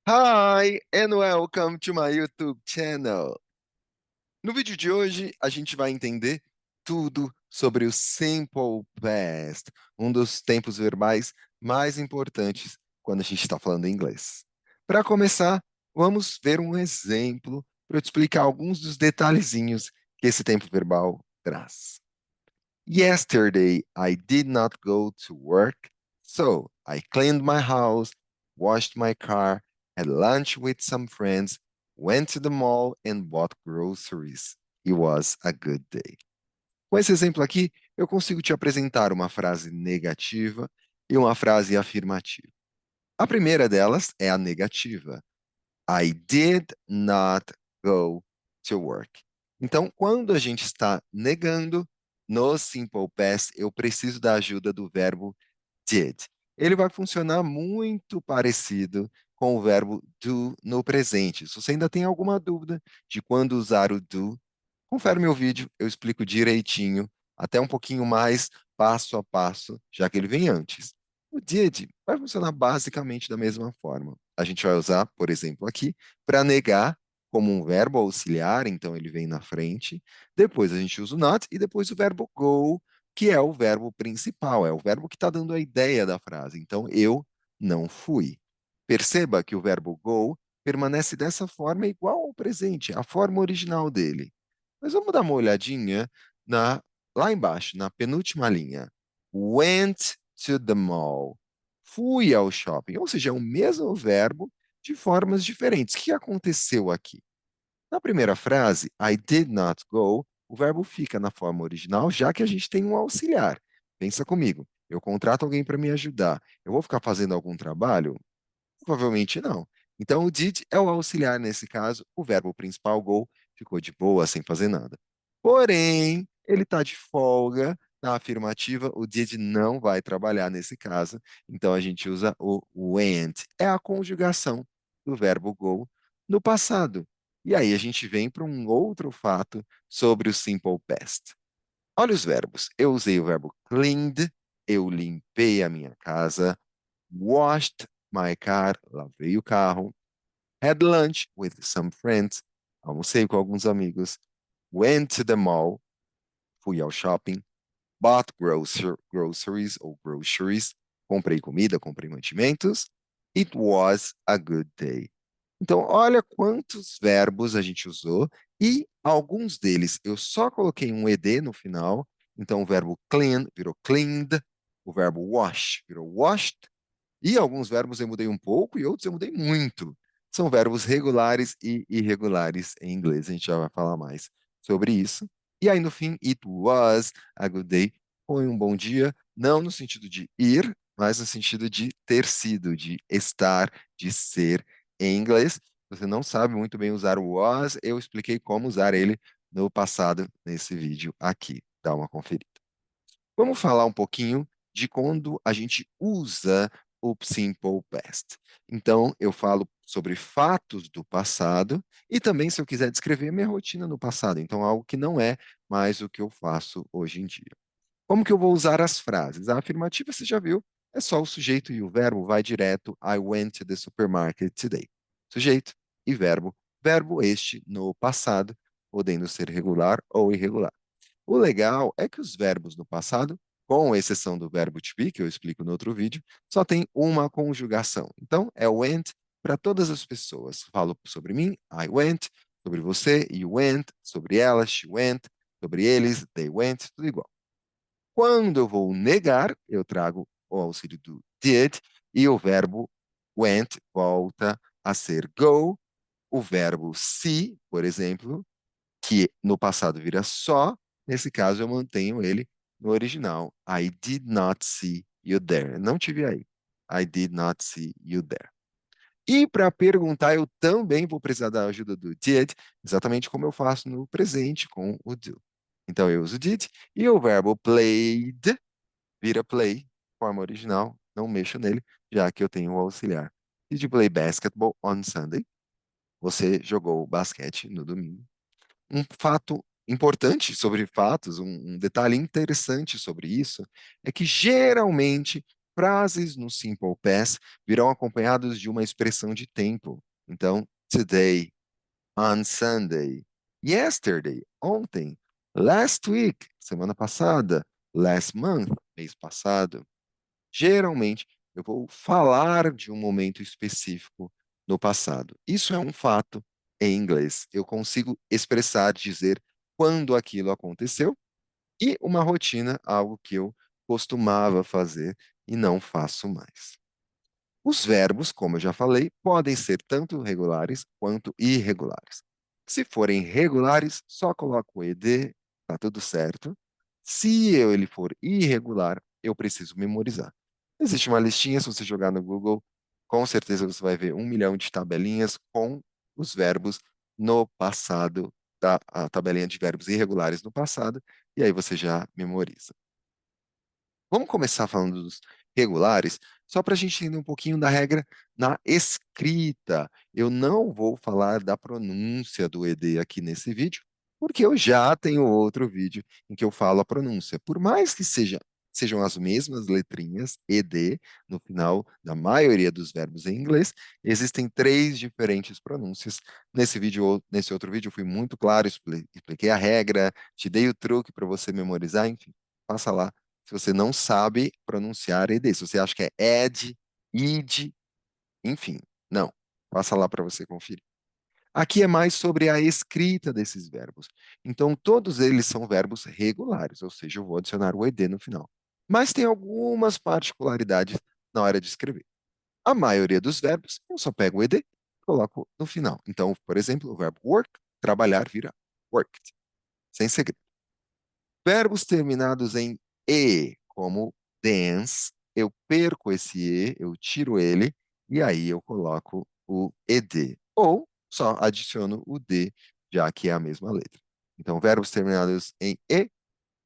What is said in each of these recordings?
Hi and welcome to my YouTube channel. No vídeo de hoje, a gente vai entender tudo sobre o Simple Past, um dos tempos verbais mais importantes quando a gente está falando inglês. Para começar, vamos ver um exemplo para eu te explicar alguns dos detalhezinhos que esse tempo verbal traz. Yesterday, I did not go to work, so I cleaned my house, washed my car, had lunch with some friends, went to the mall, and bought groceries. It was a good day. Com esse exemplo aqui, eu consigo te apresentar uma frase negativa e uma frase afirmativa. A primeira delas é a negativa. I did not go to work. Então, quando a gente está negando, no Simple Past, eu preciso da ajuda do verbo did. Ele vai funcionar muito parecido com o verbo do no presente. Se você ainda tem alguma dúvida de quando usar o do, confere meu vídeo, eu explico direitinho, até um pouquinho mais passo a passo, já que ele vem antes. O did vai funcionar basicamente da mesma forma. A gente vai usar, por exemplo, aqui, para negar como um verbo auxiliar, então ele vem na frente. Depois a gente usa o not e depois o verbo go, que é o verbo principal, é o verbo que está dando a ideia da frase. Então, eu não fui. Perceba que o verbo go permanece dessa forma igual ao presente, a forma original dele. Mas vamos dar uma olhadinha lá embaixo, na penúltima linha. Went to the mall. Fui ao shopping. Ou seja, é o mesmo verbo de formas diferentes. O que aconteceu aqui? Na primeira frase, I did not go, o verbo fica na forma original, já que a gente tem um auxiliar. Pensa comigo. Eu contrato alguém para me ajudar. Eu vou ficar fazendo algum trabalho? Provavelmente não. Então, o did é o auxiliar nesse caso, o verbo principal, go, ficou de boa, sem fazer nada. Porém, ele está de folga na afirmativa, o did não vai trabalhar nesse caso, então a gente usa o went. É a conjugação do verbo go no passado. E aí a gente vem para um outro fato sobre o simple past. Olha os verbos. Eu usei o verbo cleaned, eu limpei a minha casa. Washed my car, lavei o carro. Had lunch with some friends, almocei com alguns amigos. Went to the mall, fui ao shopping. Bought groceries ou groceries, comprei comida, comprei mantimentos. It was a good day. Então, olha quantos verbos a gente usou e alguns deles eu só coloquei um ed no final. Então, o verbo clean virou cleaned, o verbo wash virou washed, e alguns verbos eu mudei um pouco e outros eu mudei muito. São verbos regulares e irregulares em inglês. A gente já vai falar mais sobre isso. E aí, no fim, it was a good day. Foi um bom dia, não no sentido de ir, mas no sentido de ter sido, de estar, de ser em inglês. Você não sabe muito bem usar o was, eu expliquei como usar ele no passado nesse vídeo aqui. Dá uma conferida. Vamos falar um pouquinho de quando a gente usa o Simple Past. Então, eu falo sobre fatos do passado e também, se eu quiser descrever minha rotina no passado. Então, algo que não é mais o que eu faço hoje em dia. Como que eu vou usar as frases? A afirmativa você já viu, é só o sujeito e o verbo vai direto. I went to the supermarket today. Sujeito e verbo. Verbo este no passado, podendo ser regular ou irregular. O legal é que os verbos no passado, com exceção do verbo to be, que eu explico no outro vídeo, só tem uma conjugação. Então, é went para todas as pessoas. Falo sobre mim, I went, sobre você, you went, sobre ela, she went, sobre eles, they went, tudo igual. Quando eu vou negar, eu trago o auxílio do did e o verbo went volta a ser go. O verbo see, por exemplo, que no passado vira só, nesse caso eu mantenho ele no original. I did not see you there. Não tive aí. I did not see you there. E para perguntar, eu também vou precisar da ajuda do did, exatamente como eu faço no presente com o do. Então eu uso did e o verbo played vira play, forma original, não mexo nele, já que eu tenho o auxiliar. Did you play basketball on Sunday? Você jogou basquete no domingo. Um fato importante sobre fatos, um detalhe interessante sobre isso, é que geralmente frases no Simple Past virão acompanhados de uma expressão de tempo. Então, today, on Sunday, yesterday, ontem, last week, semana passada, last month, mês passado. Geralmente, eu vou falar de um momento específico no passado. Isso é um fato em inglês. Eu consigo expressar, dizer quando aquilo aconteceu e uma rotina, algo que eu costumava fazer e não faço mais. Os verbos, como eu já falei, podem ser tanto regulares quanto irregulares. Se forem regulares, só coloco o ed, tá tudo certo. Se ele for irregular, eu preciso memorizar. Existe uma listinha, se você jogar no Google, com certeza você vai ver 1 milhão de tabelinhas com os verbos no passado, a tabelinha de verbos irregulares no passado, e aí você já memoriza. Vamos começar falando dos regulares, só para a gente entender um pouquinho da regra na escrita. Eu não vou falar da pronúncia do ED aqui nesse vídeo, porque eu já tenho outro vídeo em que eu falo a pronúncia. Por mais que sejam as mesmas letrinhas, ED, no final da maioria dos verbos em inglês, existem três diferentes pronúncias. Nesse outro vídeo, eu fui muito claro, expliquei a regra, te dei o truque para você memorizar, enfim, passa lá se você não sabe pronunciar ED. Se você acha que é ed, id, enfim, não. Passa lá para você conferir. Aqui é mais sobre a escrita desses verbos. Então, todos eles são verbos regulares, ou seja, eu vou adicionar o ed no final. Mas tem algumas particularidades na hora de escrever. A maioria dos verbos, eu só pego o ed e coloco no final. Então, por exemplo, o verbo work, trabalhar, vira worked, sem segredo. Verbos terminados em E, como dance, eu perco esse E, eu tiro ele, e aí eu coloco o ED. Ou só adiciono o D, já que é a mesma letra. Então, verbos terminados em E,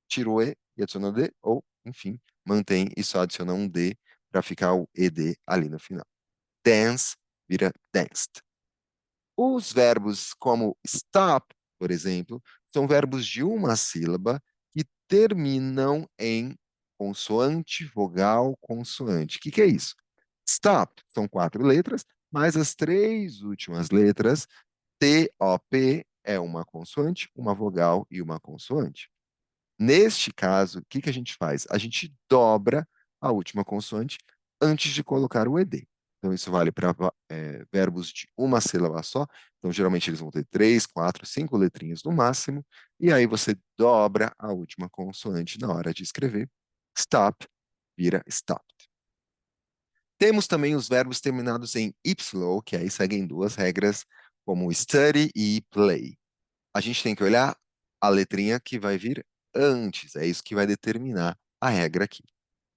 tiro o E e adiciono o D, ou, enfim, mantém e só adiciona um D para ficar o ED ali no final. Dance vira danced. Os verbos como stop, por exemplo, são verbos de uma sílaba que terminam em consoante, vogal, consoante. O que é isso? Stop são 4 letras, mas as 3 últimas letras, T-O-P, é uma consoante, uma vogal e uma consoante. Neste caso, o que a gente faz? A gente dobra a última consoante antes de colocar o ed. Então, isso vale para verbos de uma sílaba só. Então, geralmente, eles vão ter 3, 4, 5 letrinhas no máximo. E aí, você dobra a última consoante na hora de escrever. Stop vira stopped. Temos também os verbos terminados em Y, que aí seguem duas regras, como study e play. A gente tem que olhar a letrinha que vai vir antes, é isso que vai determinar a regra aqui.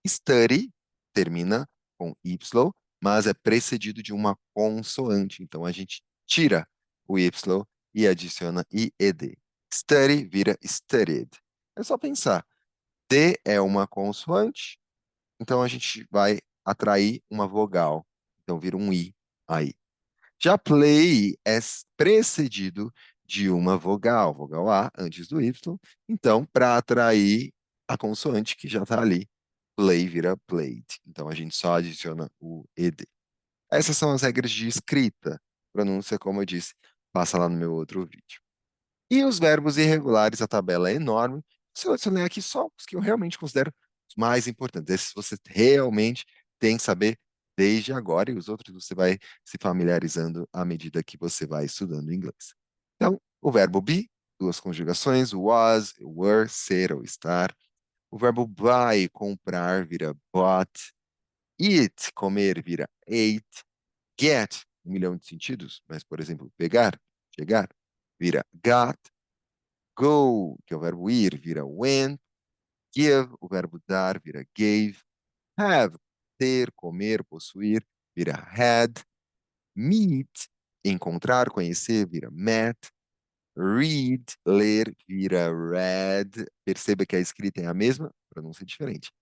Study termina com Y, mas é precedido de uma consoante, então a gente tira o Y e adiciona IED. Study vira studied. É só pensar, D é uma consoante, então a gente vai atrair uma vogal, então vira um I aí. Já play é precedido de uma vogal, vogal A antes do Y. Então, para atrair a consoante que já está ali, play vira played. Então, a gente só adiciona o ed. Essas são as regras de escrita. Pronúncia, como eu disse, passa lá no meu outro vídeo. E os verbos irregulares, a tabela é enorme. Selecionei aqui só os que eu realmente considero os mais importantes. Esses você realmente tem que saber desde agora, e os outros você vai se familiarizando à medida que você vai estudando inglês. Então, o verbo be, 2 conjugações, was, were, ser ou estar. O verbo buy, comprar, vira bought. Eat, comer, vira ate. Get, 1 milhão de sentidos, mas, por exemplo, pegar, chegar, vira got. Go, que é o verbo ir, vira went. Give, o verbo dar, vira gave. Have, ter, comer, possuir, vira had. Meet, encontrar, conhecer, vira met. Read, ler, vira read. Perceba que a escrita é a mesma, pronúncia diferente.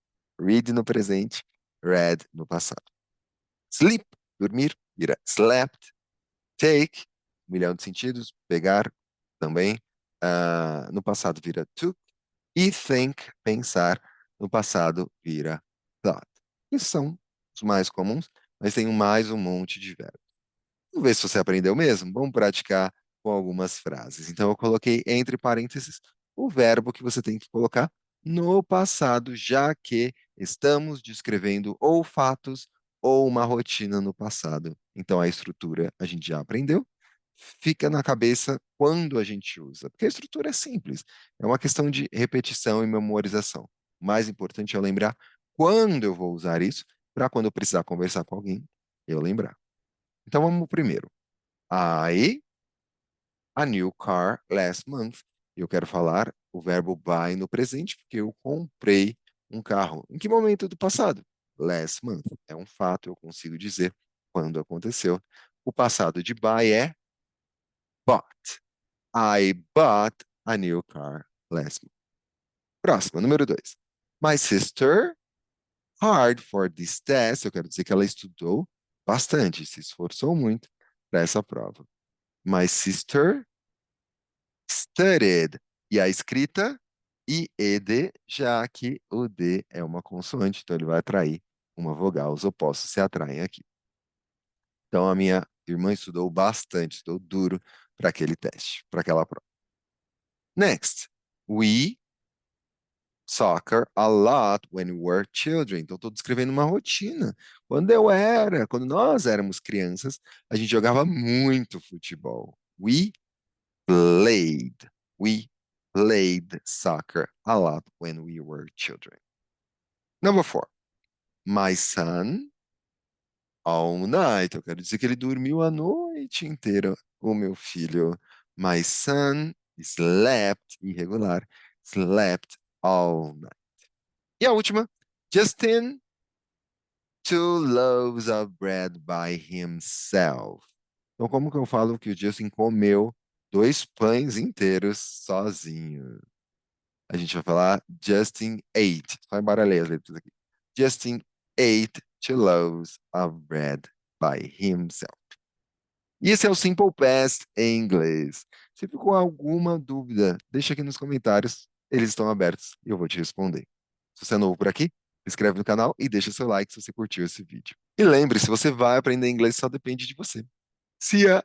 Read no presente, read no passado. Sleep, dormir, vira slept. Take, 1 milhão de sentidos, pegar também. No passado vira took. E think, pensar, no passado vira thought. que são os mais comuns, mas tem mais um monte de verbos. Vamos ver se você aprendeu mesmo. Vamos praticar com algumas frases. Então, eu coloquei entre parênteses o verbo que você tem que colocar no passado, já que estamos descrevendo ou fatos ou uma rotina no passado. Então, a estrutura a gente já aprendeu. Fica na cabeça quando a gente usa, porque a estrutura é simples. É uma questão de repetição e memorização. O mais importante é eu lembrar quando eu vou usar isso, para quando eu precisar conversar com alguém, eu lembrar. Então, vamos primeiro. I a new car last month. Eu quero falar o verbo buy no presente, porque eu comprei um carro. Em que momento do passado? Last month. É um fato, eu consigo dizer quando aconteceu. O passado de buy é bought. I bought a new car last month. Próximo, número 2. My sister hard for this test. Eu quero dizer que ela estudou bastante, se esforçou muito para essa prova. My sister studied. E a escrita IED, já que o D é uma consoante, então ele vai atrair uma vogal. Os opostos se atraem aqui. Então a minha irmã estudou bastante, estudou duro para aquele teste, para aquela prova. Next, we soccer a lot when we were children. Então estou descrevendo uma rotina. Quando nós éramos crianças, a gente jogava muito futebol. Played. We played soccer a lot when we were children. Number 4. My son all night. Eu quero dizer que ele dormiu a noite inteira. O meu filho. My son slept, irregular, slept all night. E a última. Justin, 2 loaves of bread by himself. Então, como que eu falo que o Justin comeu 2 pães inteiros sozinho? A gente vai falar Justin ate. Só embaralhei as letras aqui. Justin ate 2 loaves of bread by himself. E esse é o Simple Past em inglês. Se ficou com alguma dúvida, deixa aqui nos comentários. Eles estão abertos e eu vou te responder. Se você é novo por aqui, se inscreve no canal e deixa seu like se você curtiu esse vídeo. E lembre-se, você vai aprender inglês, só depende de você. See ya!